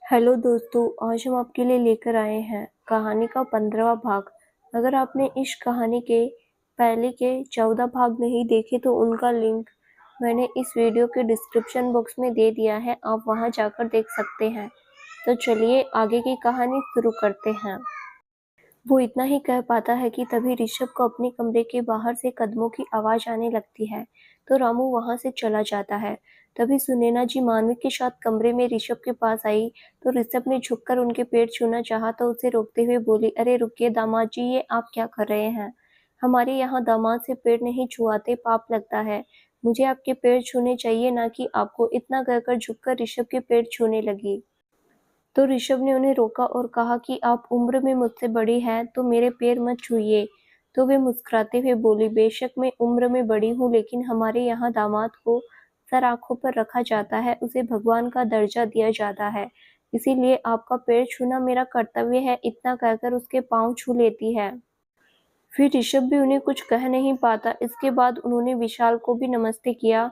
Hello दोस्तों, आज हम आपके लिए लेकर आए हैं कहानी का 15वां भाग। अगर आपने इस कहानी के पहले के 14 भाग नहीं देखे तो उनका लिंक मैंने इस वीडियो के डिस्क्रिप्शन बॉक्स में दे दिया है, आप वहां जाकर देख सकते हैं। तो चलिए आगे की कहानी शुरू करते हैं। वो इतना ही कह पाता है कि तभी ऋषभ को अपने कमरे के बाहर से कदमों की आवाज आने लगती है, तो रामू वहां से चला जाता है। तभी सुनैना जी मानवी के साथ कमरे में ऋषभ के पास आई, तो ऋषभ ने झुककर उनके पैर छूना चाहा तो उसे रोकते हुए बोली, अरे रुकिए दामाद जी, ये आप क्या कर रहे हैं? हमारे यहाँ दामाद से पैर नहीं छुआते, पाप लगता है। मुझे आपके पैर छूने चाहिए, ना कि आपको। इतना कहकर झुककर ऋषभ के पैर छूने लगी। तो ऋषभ ने उन्हें रोका और कहा कि आप उम्र में मुझसे बड़ी हैं, तो मेरे पैर मत छूइए। तो वे मुस्कुराते हुए बोली, बेशक मैं उम्र में बड़ी हूँ, लेकिन हमारे यहाँ दामाद को सर आंखों पर रखा जाता है, उसे भगवान का दर्जा दिया जाता है, इसीलिए आपका पैर छूना मेरा कर्तव्य है। इतना कहकर उसके पाँव छू लेती है। फिर ऋषभ भी उन्हें कुछ कह नहीं पाता। इसके बाद उन्होंने विशाल को भी नमस्ते किया।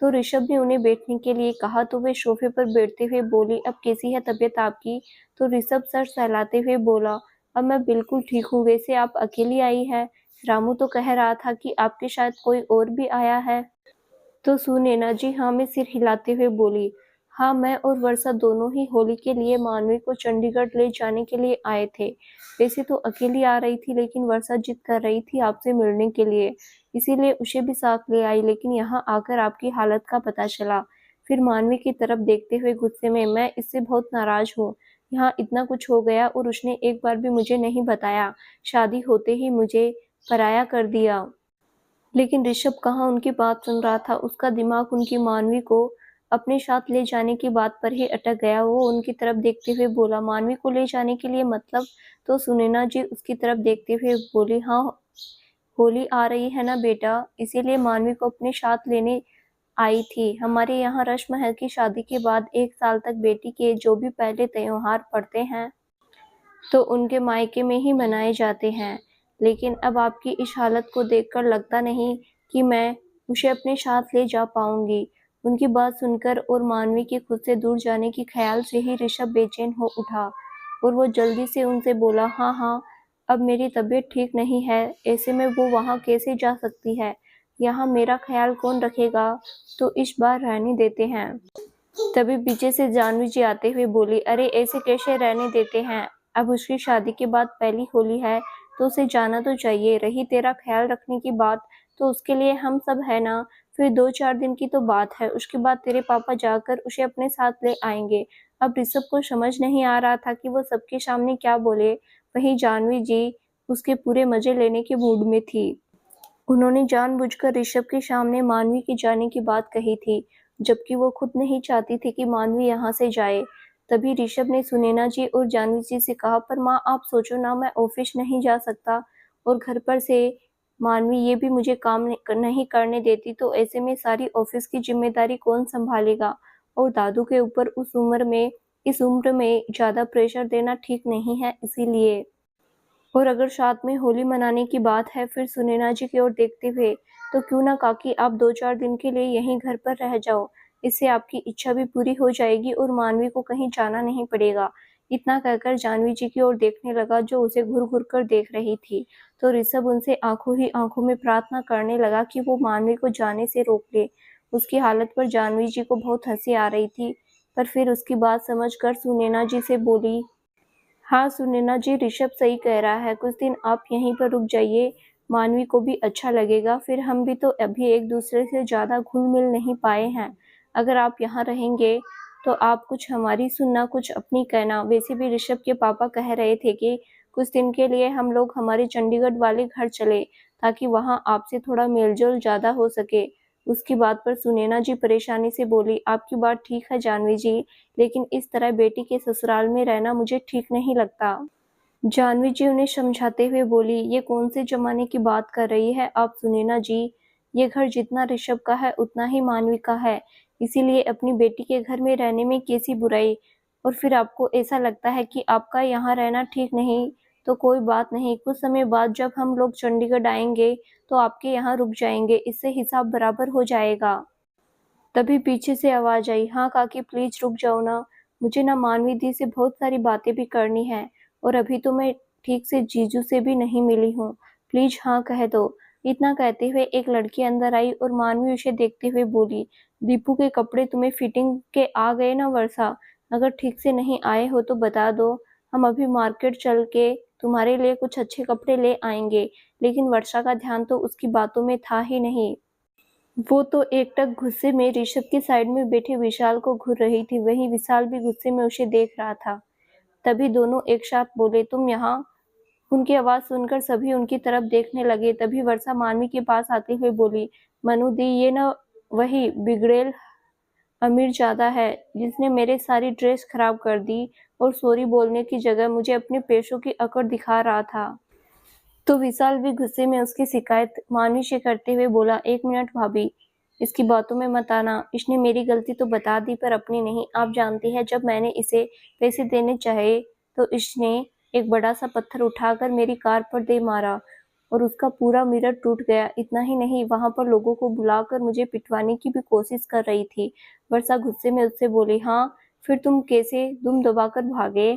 तो ऋषभ ने उन्हें बैठने के लिए कहा, तो वे सोफे पर बैठते हुए बोली, अब कैसी है तबीयत आपकी? तो ऋषभ सर सहलाते हुए बोला, अब मैं बिल्कुल ठीक हूँ। वैसे आप अकेली आई है? रामू तो कह रहा था कि आपके साथ कोई और भी आया है। तो सुनैना जी हाँ में सिर हिलाते हुए बोली, हाँ, मैं और वर्षा दोनों ही होली के लिए मानवी को चंडीगढ़ ले जाने के लिए आए थे। वैसे तो अकेली आ रही थी, लेकिन वर्षा जिद कर रही थी आपसे मिलने के लिए, इसीलिए उसे भी साथ ले आई। लेकिन यहाँ आकर आपकी हालत का पता चला। फिर मानवी की तरफ देखते हुए गुस्से में, मैं इससे बहुत नाराज हूँ। यहाँ इतना कुछ हो गया और उसने एक बार भी मुझे नहीं बताया। शादी होते ही मुझे पराया कर दिया। लेकिन ऋषभ कहाँ उनकी बात सुन रहा था। उसका दिमाग उनकी मानवी को अपने साथ ले जाने की बात पर ही अटक गया। वो उनकी तरफ देखते हुए बोला, मानवी को ले जाने के लिए मतलब? तो सुनैना जी उसकी तरफ देखते हुए बोली, हाँ, होली आ रही है ना बेटा, इसीलिए मानवी को अपने साथ लेने आई थी। हमारे यहाँ रस्म है कि शादी के बाद 1 साल तक बेटी के जो भी पहले त्योहार पड़ते हैं तो उनके मायके में ही मनाए जाते हैं। लेकिन अब आपकी इस हालत को देखकर लगता नहीं कि मैं उसे अपने साथ ले जा पाऊंगी। उनकी बात सुनकर और मानवी के खुद से दूर जाने के ख्याल से ही ऋषभ बेचैन हो उठा और वो जल्दी से उनसे बोला, हाँ हाँ, अब मेरी तबीयत ठीक नहीं है, ऐसे में वो वहाँ कैसे जा सकती है? यहाँ मेरा ख्याल कौन रखेगा? तो इस बार रहने देते हैं। तभी पीछे से जानवी जी आते हुए बोली, अरे ऐसे कैसे रहने देते हैं? अब उसकी शादी के बाद पहली होली है, तो उसे जाना तो चाहिए। रही तेरा ख्याल रखने की बात, तो उसके लिए हम सब है ना। फिर 2-4 दिन की तो बात है, उसके बाद तेरे पापा जाकर उसे अपने साथ ले आएंगे। अब ऋषभ को समझ नहीं आ रहा था कि वो सबके सामने क्या बोले। वहीं जानवी जी उसके पूरे मजे लेने के मूड में थी। उन्होंने जानबूझकर ऋषभ के सामने मानवी के जाने की बात कही थी, जबकि वो खुद नहीं चाहती थी कि मानवी यहाँ से जाए। तभी ऋषभ ने सुनैना जी और जानवी जी से कहा, पर माँ आप सोचो ना, मैं ऑफिस नहीं जा सकता और घर पर से मानवी ये भी मुझे काम नहीं करने देती, तो ऐसे में सारी ऑफिस की जिम्मेदारी कौन संभालेगा? और दादू के ऊपर इस उम्र में ज्यादा प्रेशर देना ठीक नहीं है, इसीलिए। और अगर साथ में होली मनाने की बात है, फिर सुनैना जी की ओर देखते हुए, तो क्यों ना काकी आप 2-4 दिन के लिए यहीं घर पर रह जाओ। इससे आपकी इच्छा भी पूरी हो जाएगी और मानवी को कहीं जाना नहीं पड़ेगा। इतना कहकर जानवी जी की ओर देखने लगा, जो उसे घूर घूर कर देख रही थी। तो ऋषभ उनसे आंखों ही आंखों में प्रार्थना करने लगा कि वो मानवी को जाने से रोक ले। उसकी हालत पर जानवी जी को बहुत हंसी आ रही थी, पर फिर उसकी बात समझकर सुनैना जी से बोली, हाँ सुनैना जी, ऋषभ सही कह रहा है, कुछ दिन आप यहीं पर रुक जाइए, मानवी को भी अच्छा लगेगा। फिर हम भी तो अभी एक दूसरे से ज्यादा घुल मिल नहीं पाए हैं। अगर आप यहाँ रहेंगे तो आप कुछ हमारी सुनना, कुछ अपनी कहना। वैसे भी ऋषभ के पापा कह रहे थे कि कुछ दिन के लिए हम लोग हमारे चंडीगढ़ वाले घर चले, ताकि वहाँ आपसे थोड़ा मेलजोल ज्यादा हो सके। उसकी बात पर सुनैना जी परेशानी से बोली, आपकी बात ठीक है जानवी जी, लेकिन इस तरह बेटी के ससुराल में रहना मुझे ठीक नहीं लगता। जानवी जी उन्हें समझाते हुए बोली, ये कौन से जमाने की बात कर रही है आप सुनैना जी? ये घर जितना ऋषभ का है उतना ही मानवी का है, इसीलिए अपनी बेटी के घर में रहने में कैसी बुराई? और फिर आपको ऐसा लगता है कि आपका यहाँ रहना ठीक नहीं, तो कोई बात नहीं, कुछ समय बाद जब हम लोग चंडीगढ़ आएंगे तो आपके यहाँ रुक जाएंगे, इससे हिसाब बराबर हो जाएगा। तभी पीछे से आवाज आई, हाँ काकी प्लीज रुक जाओ ना, मुझे ना मानवी दी से बहुत सारी बातें भी करनी है और अभी तो मैं ठीक से जीजू से भी नहीं मिली हूँ। प्लीज हाँ कह दो। इतना कहते हुए एक लड़की अंदर आई और मानवी उसे देखते हुए बोली, दीपू के कपड़े तुम्हें फिटिंग के आ गए ना वर्षा? अगर ठीक से नहीं आए हो तो बता दो, हम अभी मार्केट चल के तुम्हारे लिए कुछ अच्छे कपड़े ले आएंगे। लेकिन वर्षा का ध्यान तो उसकी बातों में था ही नहीं। वो तो एकटक गुस्से में ऋषभ की साइड में बैठे विशाल को घूर रही थी, वहीं विशाल भी गुस्से में उसे देख रहा था। तभी दोनों एक साथ बोले, तुम यहाँ? उनकी आवाज सुनकर सभी उनकी तरफ देखने लगे। तभी वर्षा मानवी के पास आते हुए बोली, मनु दी, ये न वही बिगड़ेल अमीर ज्यादा है जिसने मेरे सारी ड्रेस खराब कर दी और सॉरी बोलने की जगह मुझे अपने पेशों की अकड़ दिखा रहा था। तो विशाल भी गुस्से में उसकी शिकायत मानवी से करते हुए बोला, एक मिनट भाभी, इसकी बातों में मत आना। इसने मेरी गलती तो बता दी पर अपनी नहीं। आप जानती है, जब मैंने इसे पैसे देने चाहे तो इसने एक बड़ा सा पत्थर उठाकर मेरी कार पर दे मारा और उसका पूरा मिरर टूट गया। इतना ही नहीं, वहां पर लोगों को बुलाकर मुझे पिटवाने की भी कोशिश कर रही थी। वर्षा गुस्से में उससे बोली, हाँ फिर तुम कैसे दुम दबाकर भागे?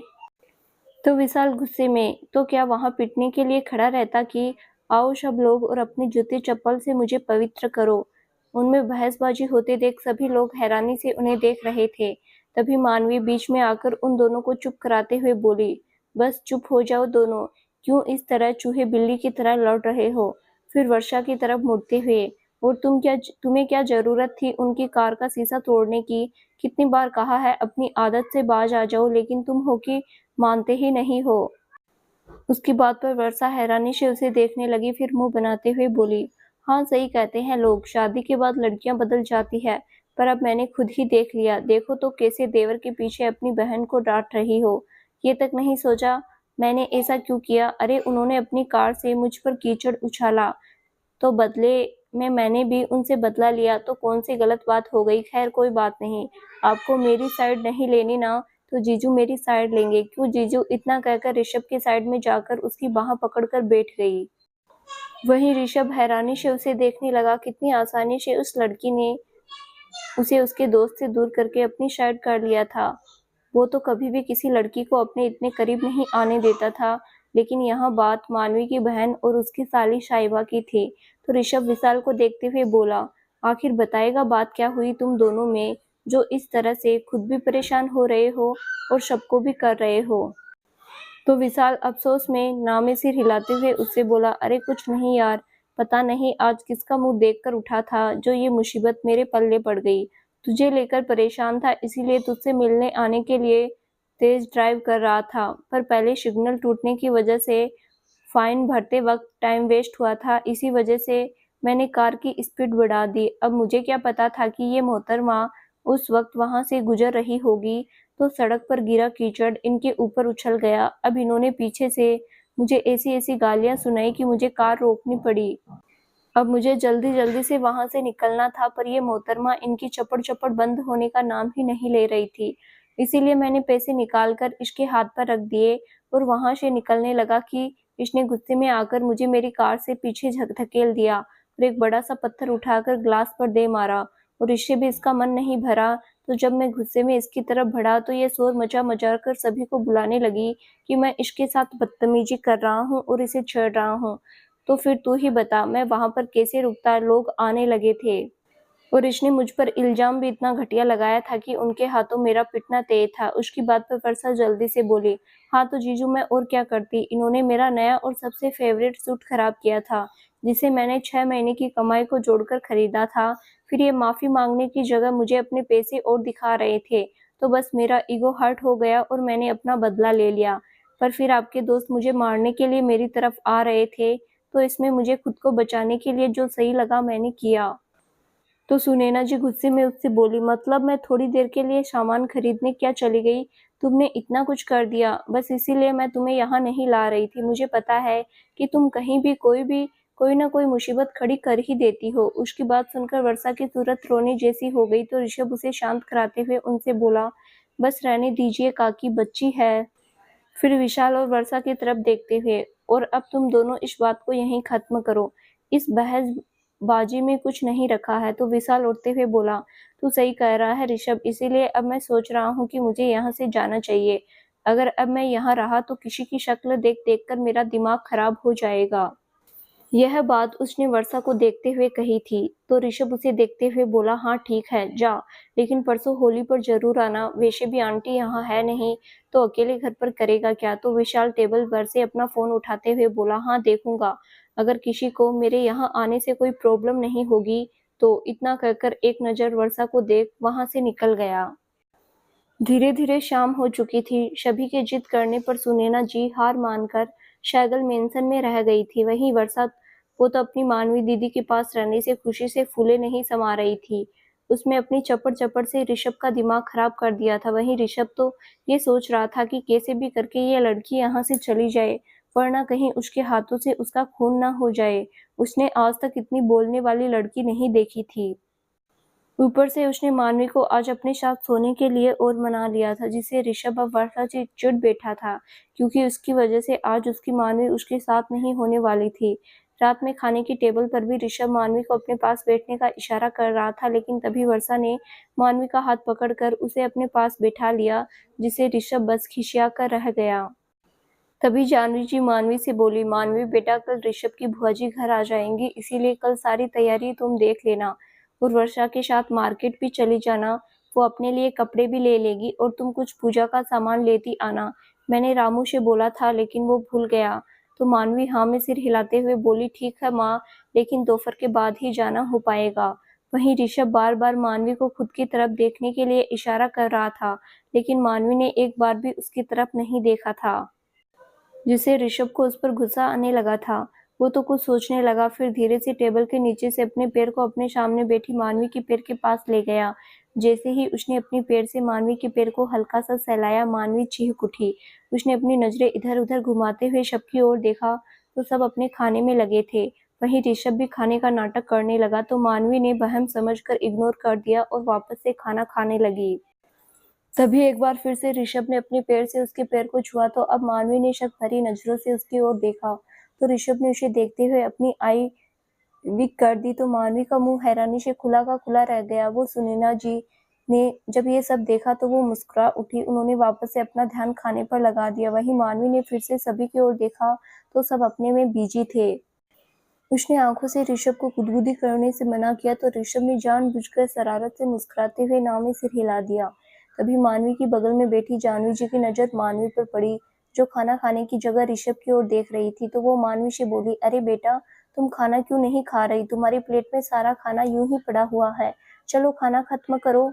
तो विशाल गुस्से में, तो क्या वहां पिटने के लिए खड़ा रहता कि आओ सब लोग और अपने जूते चप्पल से मुझे पवित्र करो? उनमें बहसबाजी होते देख सभी लोग हैरानी से उन्हें देख रहे थे। तभी मानवी बीच में आकर उन दोनों को चुप कराते हुए बोली, बस चुप हो जाओ दोनों, क्यों इस तरह चूहे बिल्ली की तरह लड़ रहे हो? फिर वर्षा की तरफ मुड़ते हुए, और तुम्हें क्या जरूरत थी उनकी कार का शीशा तोड़ने की? कितनी बार कहा है अपनी आदत से बाज आ जाओ, लेकिन तुम हो कि मानते ही नहीं हो। उसकी बात पर वर्षा हैरानी से उसे देखने लगी, फिर मुंह बनाते हुए बोली, हाँ सही कहते हैं लोग, शादी के बाद लड़कियां बदल जाती है। पर अब मैंने खुद ही देख लिया। देखो तो कैसे देवर के पीछे अपनी बहन को डांट रही हो। ये तक नहीं सोचा मैंने ऐसा क्यों किया? अरे उन्होंने अपनी कार से मुझ पर कीचड़ उछाला तो बदले में मैंने भी उनसे बदला लिया, तो कौन सी गलत बात हो गई? खैर कोई बात नहीं। आपको मेरी साइड नहीं लेनी ना, तो जीजू मेरी साइड लेंगे। क्यों जीजू? इतना कहकर ऋषभ की साइड में जाकर उसकी बाह पकड़कर बैठ गई। वहीं ऋषभ हैरानी से उसे देखने लगा। कितनी आसानी से उस लड़की ने उसे उसके दोस्त से दूर करके अपनी साइड कर लिया था। वो तो कभी भी किसी लड़की को अपने इतने करीब नहीं आने देता था। लेकिन यहाँ बात मानवी की बहन और उसकी साली शाइबा की थी। तो ऋषभ विशाल को देखते हुए बोला, आखिर बताएगा बात क्या हुई तुम दोनों में, जो इस तरह से खुद भी परेशान हो रहे हो और सबको भी कर रहे हो? तो विशाल अफसोस में नामे सिर हिलाते हुए उससे बोला, अरे कुछ नहीं यार, पता नहीं आज किसका मुंह देखकर उठा था जो ये मुसीबत मेरे पल्ले पड़ गई। तुझे लेकर परेशान था, इसीलिए तुझसे मिलने आने के लिए तेज ड्राइव कर रहा था, पर पहले सिग्नल टूटने की वजह से फाइन भरते वक्त टाइम वेस्ट हुआ था। इसी वजह से मैंने कार की स्पीड बढ़ा दी। अब मुझे क्या पता था कि ये मोहतरमा उस वक्त वहां से गुजर रही होगी, तो सड़क पर गिरा कीचड़ इनके ऊपर उछल गया। अब इन्होंने पीछे से मुझे ऐसी ऐसी गालियां सुनाई कि मुझे कार रोकनी पड़ी। अब मुझे जल्दी जल्दी से वहां से निकलना था, पर ये मोहतरमा इनकी चपड़ चपड़ बंद होने का नाम ही नहीं ले रही थी। इसीलिए मैंने पैसे निकालकर इसके हाथ पर रख दिए और वहां से निकलने लगा कि इसने गुस्से में आकर मुझे मेरी कार से पीछे धकेल दिया और एक बड़ा सा पत्थर उठाकर ग्लास पर दे मारा। और इससे भी इसका मन नहीं भरा, तो जब मैं गुस्से में इसकी तरफ बढ़ा तो ये शोर मचा मचा कर सभी को बुलाने लगी कि मैं इसके साथ बदतमीजी कर रहा हूँ और इसे छेड़ रहा हूँ। तो फिर तू ही बता, मैं वहां पर कैसे रुकता? लोग आने लगे थे और इसने मुझ पर इल्जाम भी इतना घटिया लगाया था कि उनके हाथों मेरा पिटना तय था। उसकी बात पर वर्षा जल्दी से बोली, हाँ तो जीजू मैं और क्या करती? इन्होंने मेरा नया और सबसे फेवरेट सूट खराब किया था, जिसे मैंने 6 महीने की कमाई को जोड़कर खरीदा था। फिर ये माफी मांगने की जगह मुझे अपने पैसे और दिखा रहे थे, तो बस मेरा ईगो हर्ट हो गया और मैंने अपना बदला ले लिया। पर फिर आपके दोस्त मुझे मारने के लिए मेरी तरफ आ रहे थे, तो इसमें मुझे खुद को बचाने के लिए जो सही लगा मैंने किया। तो सुनैना जी गुस्से में उससे बोली, मतलब मैं थोड़ी देर के लिए सामान खरीदने क्या चली गई? तुमने इतना कुछ कर दिया, बस इसीलिए मैं तुम्हें यहाँ नहीं ला रही थी। मुझे पता है कि तुम कहीं भी कोई ना कोई मुसीबत खड़ी कर ही देती हो। उसकी बात सुनकर वर्षा की सूरत रोने जैसी हो गई, तो ऋषभ उसे शांत कराते हुए उनसे बोला, बस रहने दीजिए काकी, बच्ची है। फिर विशाल और वर्षा की तरफ देखते हुए, और अब तुम दोनों इस बात को यहीं खत्म करो। इस बाजी में कुछ नहीं रखा है। तो विशाल उठते हुए बोला, तू सही कह रहा है ऋषभ, इसीलिए अब मैं सोच रहा हूँ कि मुझे यहाँ से जाना चाहिए। अगर अब मैं यहाँ रहा तो किसी की शक्ल देख कर मेरा दिमाग खराब हो जाएगा। यह बात उसने वर्षा को देखते हुए कही थी। तो ऋषभ उसे देखते हुए बोला, हाँ ठीक है, जा, लेकिन परसों होली पर जरूर आना। वैसे भी आंटी यहाँ है नहीं, तो अकेले घर पर करेगा क्या। तो विशाल टेबल पर से अपना फोन उठाते हुए बोला, हाँ देखूंगा, अगर किसी को मेरे यहाँ आने से कोई प्रॉब्लम नहीं होगी तो। इतना कहकर एक नजर वर्षा को देख वहां से निकल गया। धीरे धीरे शाम हो चुकी थी। सभी के जिद करने पर सुनैना जी हार मानकर शैगल मेंशन में रह गई थी। वहीं वर्षा वो तो अपनी मानवी दीदी के पास रहने से खुशी से फूले नहीं समा रही थी। उसमें अपनी चपड़ चपड़ से ऋषभ का दिमाग खराब कर दिया था। वहीं ऋषभ तो ये सोच रहा था कि कैसे भी करके ये लड़की यहाँ से चली जाए, वरना कहीं उसके हाथों से उसका खून ना हो जाए। उसने आज तक इतनी बोलने वाली लड़की नहीं देखी थी। ऊपर से उसने मानवी को आज अपने साथ सोने के लिए और मना लिया था, जिससे ऋषभ अब वर्षा से चिढ़ बैठा था, क्योंकि उसकी वजह से आज उसकी मानवी उसके साथ नहीं होने वाली थी। रात में खाने की टेबल पर भी ऋषभ मानवी को अपने पास बैठने का इशारा कर रहा था, लेकिन तभी वर्षा ने मानवी का हाथ पकड़कर उसे अपने पास बैठा लिया, जिससे ऋषभ बस खिसिया कर रह गया। तभी जानवी जी मानवी से बोली, मानवी बेटा, कल ऋषभ की बुआ जी घर आ जाएंगी, इसीलिए कल सारी तैयारी तुम देख लेना और वर्षा के साथ मार्केट भी चली जाना। वो अपने लिए कपड़े भी ले लेगी और तुम कुछ पूजा का सामान लेती आना। मैंने रामू से बोला था लेकिन वो भूल गया। तो मानवी हाँ में सिर हिलाते हुए बोली, ठीक है माँ, लेकिन दोपहर के बाद ही जाना हो पाएगा। वहीं ऋषभ बार बार मानवी को खुद की तरफ देखने के लिए इशारा कर रहा था, लेकिन मानवी ने एक बार भी उसकी तरफ नहीं देखा था, जिससे ऋषभ को उस पर गुस्सा आने लगा था। वो तो कुछ सोचने लगा, फिर धीरे से टेबल के नीचे से अपने पैर को अपने सामने बैठी मानवी के पैर के पास ले गया। जैसे ही उसने अपनी पैर से मानवी के पैर को हल्का सा सहलाया, मानवी चीख उठी। उसने अपनी नजरें इधर उधर घुमाते हुए सबकी ओर देखा तो सब अपने खाने में लगे थे। वहीं ऋषभ भी खाने का नाटक करने लगा, तो मानवी ने वहम समझकर इग्नोर कर दिया और वापस से खाना खाने लगी। तभी एक बार फिर से ऋषभ ने अपने पैर से उसके पैर को छुआ, तो अब मानवी ने शक भरी नजरों से उसकी ओर देखा। तो ऋषभ ने उसे देखते हुए अपनी आई विक कर दी। तो मानवी का मुंह हैरानी से खुला का खुला रह गया। वो सुनैना जी ने जब ये सब देखा तो वो मुस्कुरा उठी। उन्होंने वापस से अपना ध्यान खाने पर लगा दिया। वहीं मानवी ने फिर से सभी की ओर देखा तो सब अपने में बिजी थे। उसने आंखों से ऋषभ को गुदगुदी करने से मना किया, तो ऋषभ ने जानबूझकर शरारत से मुस्कुराते हुए नाव में सिर हिला दिया। तभी मानवी की बगल में बैठी जानवी जी की नजर मानवी पर पड़ी, जो खाना खाने की जगह ऋषभ की ओर देख रही थी। तो वो मानवी से बोली, अरे बेटा, तुम खाना क्यों नहीं खा रही? तुम्हारी प्लेट में सारा खाना यूं ही पड़ा हुआ है, चलो खाना खत्म करो।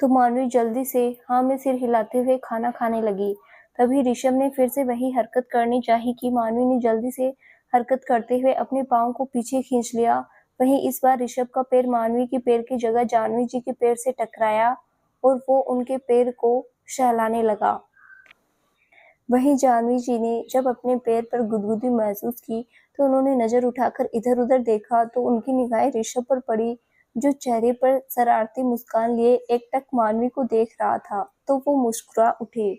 तो मानवी जल्दी से हाँ में सिर हिलाते हुए खाना खाने लगी। तभी ऋषभ ने फिर से वही हरकत करनी चाहिए कि मानवी ने जल्दी से हरकत करते हुए अपने पाँव को पीछे खींच लिया। वहीं इस बार ऋषभ का पैर मानवी के पैर की जगह जानवी जी के पैर से टकराया और वो उनके पैर को सहलाने लगा। वहीं जानवी जी ने जब अपने पैर पर गुदगुदी महसूस की तो उन्होंने नजर उठाकर इधर उधर देखा, तो उनकी निगाहें ऋषभ पर पड़ी, जो चेहरे पर शरारती मुस्कान लिए एकटक मानवी को देख रहा था। तो वो मुस्कुरा उठे।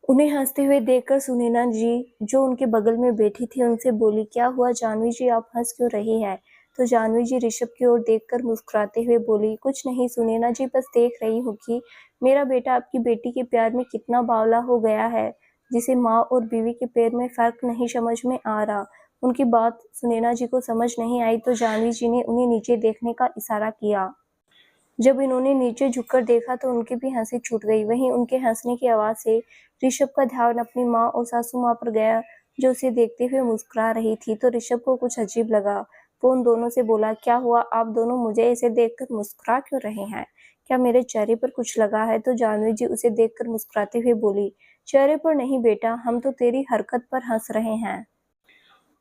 उन्हें हंसते हुए देखकर सुनैना जी, जो उनके बगल में बैठी थी, उनसे बोली, क्या हुआ जानवी जी, आप हंस क्यों रही है? तो जानवी जी ऋषभ की ओर देखकर मुस्कुराते हुए बोली, कुछ नहीं सुनैना जी, बस देख रही हूँ कि मेरा बेटा आपकी बेटी के प्यार में कितना बावला हो गया है, जिसे माँ और बीवी के प्यार में फर्क नहीं समझ में आ रहा। उनकी बात सुनैना जी को समझ नहीं आई, तो जानवी जी ने उन्हें नीचे देखने का इशारा किया। जब इन्होंने नीचे झुककर देखा तो उनकी भी हंसी छूट गई। वहीं उनके हंसने की आवाज से ऋषभ का ध्यान अपनी माँ और सासू माँ पर गया, जो उसे देखते हुए मुस्कुरा रही थी। तो ऋषभ को कुछ अजीब लगा। वो उन दोनों से बोला, क्या हुआ, आप दोनों मुझे ऐसे देखकर मुस्कुरा क्यों रहे हैं? क्या मेरे चेहरे पर कुछ लगा है? तो जानवी जी उसे देखकर मुस्कुराते हुए बोली, चेहरे पर नहीं बेटा, हम तो तेरी हरकत पर हंस रहे हैं।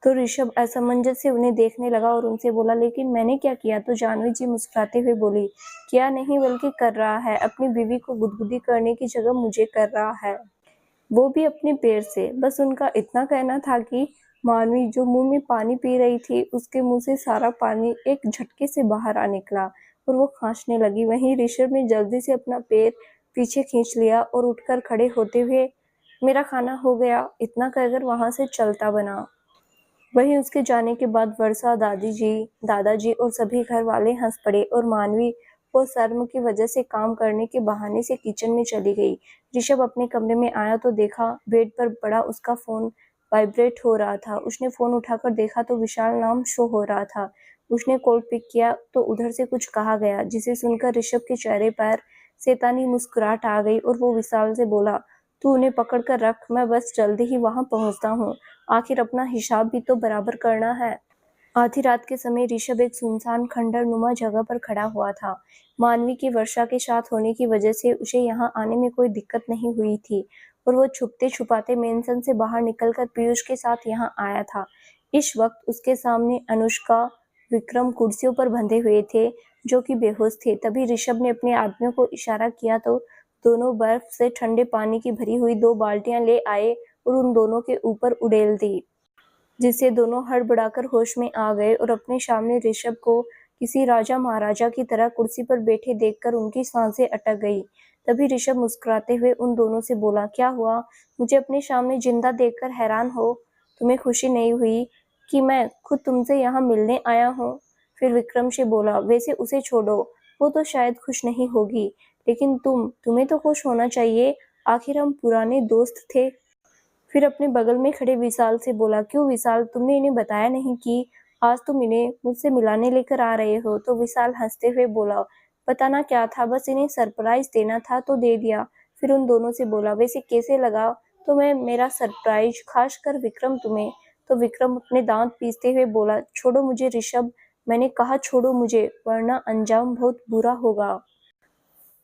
तो ऋषभ असमंजस से उन्हें देखने लगा और उनसे बोला, लेकिन मैंने क्या किया? तो जानवी जी मुस्कुराते हुए बोली, क्या नहीं बल्कि कर रहा है, अपनी बीवी को गुदगुदी करने की जगह मुझे कर रहा है, वो भी अपने पैर से। बस उनका इतना कहना था कि मानवी, जो मुंह में पानी पी रही थी, उसके मुंह से सारा पानी एक झटके से बाहर आ निकला और वो खांसने लगी। वहीं ऋषभ ने जल्दी से अपना पैर पीछे खींच लिया और उठकर खड़े होते हुए, मेरा खाना हो गया, इतना कहकर वहां से चलता बना। वहीं उसके जाने के बाद वर्षा, दादाजी और सभी घर वाले हंस पड़े और मानवी वो शर्म की वजह से काम करने के बहाने से किचन में चली गई। ऋषभ अपने कमरे में आया तो देखा बेड पर पड़ा उसका फोन वाइब्रेट हो रहा था। उसने फोन उठाकर देखा तो विशाल नाम शो हो रहा था। उसने कॉल पिक किया तो उधर से कुछ कहा गया, जिसे सुनकर ऋषभ के चेहरे पर शैतानी मुस्कुराहट आ गई और वो विशाल से बोला, तू उन्हें पकड़ कर रख, मैं बस जल्दी ही वहां पहुंचता हूँ। आखिर अपना हिसाब भी तो बराबर करना है। आधी रात के समय ऋषभ एक सुनसान खंडर नुमा जगह पर खड़ा हुआ था। मानवी की वर्षा के साथ होने की वजह से उसे यहाँ आने में कोई दिक्कत नहीं हुई थी और वो छुपते छुपाते मेंशन से बाहर निकलकर पीयूष के साथ यहाँ आया था। इस वक्त उसके सामने अनुष्का, विक्रम कुर्सियों पर बंधे हुए थे, जो कि बेहोश थे। तभी ऋषभ ने अपने आदमियों को इशारा किया तो दोनों बर्फ से ठंडे पानी की भरी हुई 2 बाल्टियां ले आए और उन दोनों के ऊपर उड़ेल दी, जिससे दोनों हड़बड़ाकर होश में आ गए और अपने सामने ऋषभ को किसी राजा महाराजा की तरह कुर्सी पर बैठे देखकर उनकी सांसें अटक गई। तभी ऋषभ मुस्कुराते हुए उन दोनों से बोला, क्या हुआ? मुझे अपने सामने जिंदा देखकर हैरान हो? तुम्हें खुशी नहीं हुई कि मैं खुद तुमसे यहाँ मिलने आया हूँ? फिर विक्रम से बोला, वैसे उसे छोड़ो, वो तो शायद खुश नहीं होगी, लेकिन तुम्हें तो खुश होना चाहिए, आखिर हम पुराने दोस्त थे। फिर अपने बगल में खड़े विशाल से बोला, क्यों विशाल, तुमने इन्हें बताया नहीं कि आज तुम इन्हें मुझसे मिलाने लेकर आ रहे हो? तो विशाल हंसते हुए बोला, बताना क्या था, बस इन्हें सरप्राइज देना था तो दे दिया। फिर उन दोनों से बोला, वैसे कैसे लगा तुम्हें मेरा सरप्राइज, खासकर विक्रम तुम्हें? तो विक्रम अपने दांत पीसते हुए बोला, छोड़ो मुझे ऋषभ, मैंने कहा छोड़ो मुझे, वरना अंजाम बहुत बुरा होगा।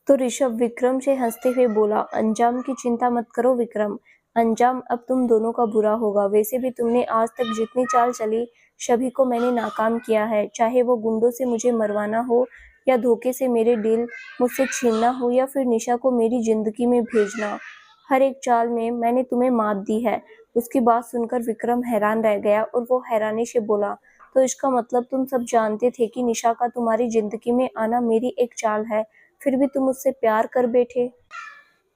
तो ऋषभ विक्रम से हंसते हुए बोला, अंजाम की चिंता मत करो विक्रम, अंजाम अब तुम दोनों का बुरा होगा। वैसे भी तुमने आज तक जितनी चाल चली सभी को मैंने नाकाम किया है, चाहे वो गुंडों से मुझे मरवाना हो या धोखे से मेरे दिल मुझसे छीनना हो या फिर निशा को मेरी जिंदगी में भेजना, हर एक चाल में मैंने तुम्हें मात दी है। उसकी बात सुनकर विक्रम हैरान रह गया और वो हैरानी से बोला, तो इसका मतलब तुम सब जानते थे कि निशा का तुम्हारी जिंदगी में आना मेरी एक चाल है, फिर भी तुम उससे प्यार कर बैठे?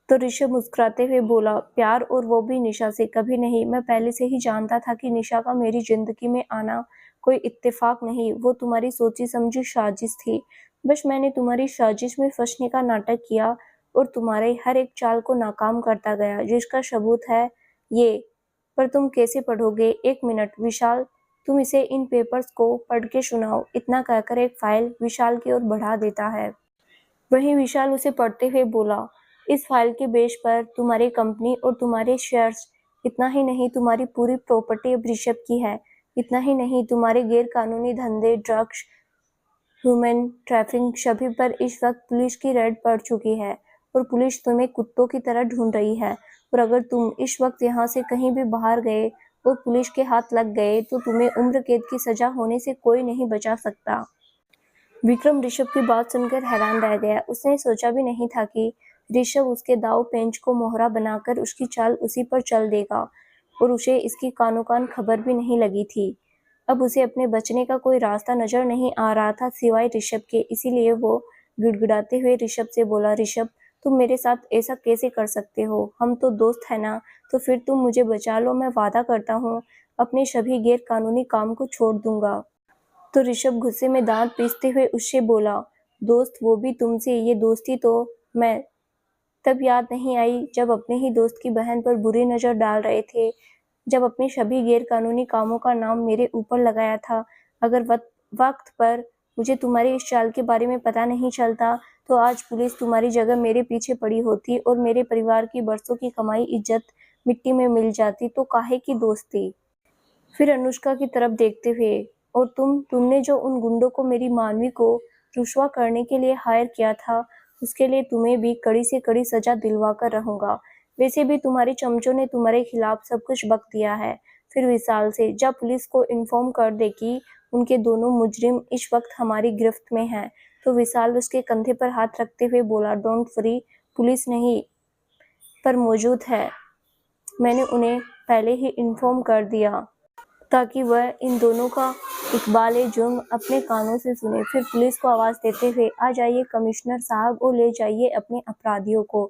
तो ऋषभ मुस्कुराते हुए बोला, प्यार और वो भी निशा से? कभी नहीं, मैं पहले से ही जानता था कि निशा का मेरी जिंदगी में आना कोई इत्तेफाक नहीं, वो तुम्हारी सोची समझी साजिश थी। बस मैंने तुम्हारी साजिश में फंसने का नाटक किया और तुम्हारे हर एक चाल को नाकाम करता गया, जिसका सबूत है ये। पर तुम कैसे पढ़ोगे? एक मिनट विशाल, तुम इसे इन पेपर्स को पढ़ के सुनाओ। इतना कहकर एक फाइल विशाल की ओर बढ़ा देता है। वहीं विशाल उसे पढ़ते हुए बोला, इस फाइल के बेस पर तुम्हारी कंपनी और तुम्हारे शेयर्स, इतना ही नहीं तुम्हारी पूरी प्रॉपर्टी अब ऋषभ की है। इतना ही नहीं, तुम्हारे गैर कानूनी धंधे, ड्रग्स, ह्यूमन ट्रैफिकिंग सभी पर इस वक्त पुलिस की रेड पड़ चुकी है और पुलिस तुम्हें कुत्तों की तरह ढूंढ रही है। और अगर तुम इस वक्त यहाँ से कहीं भी बाहर गए और पुलिस के हाथ लग गए तो तुम्हें उम्र कैद की सजा होने से कोई नहीं बचा सकता। विक्रम ऋषभ की बात सुनकर हैरान रह गया। उसने सोचा भी नहीं था कि ऋषभ उसके दाव पेंच को मोहरा बनाकर उसकी चाल उसी पर चल देगा और उसे इसकी कानो कान खबर भी नहीं लगी थी। अब उसे अपने बचने का कोई रास्ता नजर नहीं आ रहा था सिवाय ऋषभ के, इसीलिए वो गिड़गिड़ाते हुए ऋषभ से बोला, ऋषभ तुम मेरे साथ ऐसा कैसे कर सकते हो? हम तो दोस्त है ना, तो फिर तुम मुझे बचा लो, मैं वादा करता हूँ अपने सभी गैर कानूनी काम को छोड़ दूंगा। तो ऋषभ गुस्से में दांत पीसते हुए उससे बोला, दोस्त वो भी तुमसे? ये दोस्ती तो मैं तब याद नहीं आई जब अपने ही दोस्त की बहन पर बुरी नजर डाल रहे थे, जब अपने सभी गैर कानूनी कामों का नाम मेरे ऊपर लगाया था। अगर वक्त पर मुझे तुम्हारी इस चाल के बारे में पता नहीं चलता तो आज पुलिस तुम्हारी जगह मेरे पीछे पड़ी होती और मेरे परिवार की बरसों की कमाई इज्जत मिट्टी में मिल जाती। तो काहे की दोस्ती? फिर अनुष्का की तरफ देखते हुए, और तुमने जो उन गुंडों को मेरी मानवी को रुस्वा करने के लिए हायर किया था, उसके लिए तुम्हें भी कड़ी से कड़ी सजा दिलवा कर रहूंगा। वैसे भी तुम्हारे चमचों ने तुम्हारे खिलाफ सब कुछ बक दिया है। फिर विशाल से, जब पुलिस को इन्फॉर्म कर दे कि उनके दोनों मुजरिम इस वक्त हमारी गिरफ्त में हैं। तो विशाल उसके कंधे पर हाथ रखते हुए बोला, डोंट वरी, पुलिस नहीं पर मौजूद है। मैंने उन्हें पहले ही इन्फॉर्म कर दिया ताकि वह इन दोनों का इकबाल जुर्म अपने कानों से सुने। फिर पुलिस को आवाज देते हुए, आ जाइए कमिश्नर साहब और ले जाइए अपने अपराधियों को।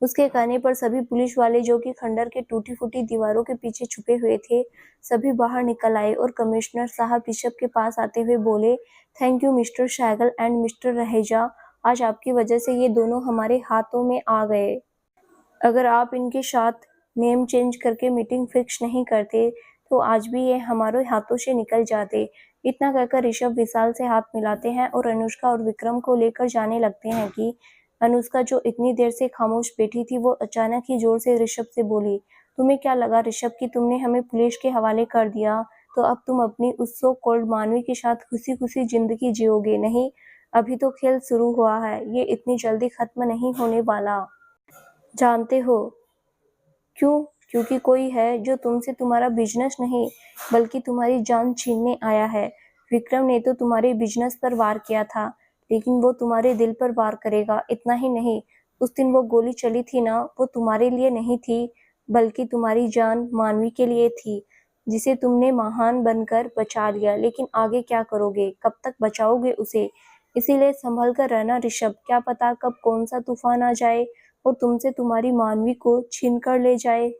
उसके कहने पर सभी पुलिस वाले, जो कि खंडर के टूटी-फूटी दीवारों के पीछे छुपे हुए थे, सभी बाहर निकल आए और कमिश्नर साहब ऋषभ के पास आते हुए बोले, thank you mister Sehgal and mister Raheja, आज आपकी वजह से ये दोनों हमारे हाथों में आ गए। अगर आप इनके साथ नेम चेंज करके मीटिंग फिक्स नहीं करते तो आज भी ये हमारे हाथों से निकल जाते। इतना कहकर ऋषभ विशाल से हाथ मिलाते हैं और अनुष्का और विक्रम को लेकर जाने लगते हैं कि अनुष्का, जो इतनी देर से खामोश बैठी थी, वो अचानक ही जोर से ऋषभ से बोली, तुम्हें क्या लगा ऋषभ कि तुमने हमें पुलिस के हवाले कर दिया तो अब तुम अपनी उस सो कॉल्ड मानवी के साथ खुशी खुशी जिंदगी जियोगे? नहीं, अभी तो खेल शुरू हुआ है, ये इतनी जल्दी खत्म नहीं होने वाला। जानते हो क्यों? क्योंकि कोई है जो तुमसे तुम्हारा बिजनेस नहीं बल्कि तुम्हारी जान छीनने आया है। विक्रम ने तो तुम्हारे बिजनेस पर वार किया था, लेकिन वो तुम्हारे दिल पर वार करेगा। इतना ही नहीं, उस दिन वो गोली चली थी ना, वो तुम्हारे लिए नहीं थी बल्कि तुम्हारी जान मानवी के लिए थी, जिसे तुमने महान बनकर बचा लिया। लेकिन आगे क्या करोगे? कब तक बचाओगे उसे? इसीलिए संभल कर रहना ऋषभ, क्या पता कब कौन सा तूफान आ जाए और तुमसे तुम्हारी मानवी को छीन कर ले जाए।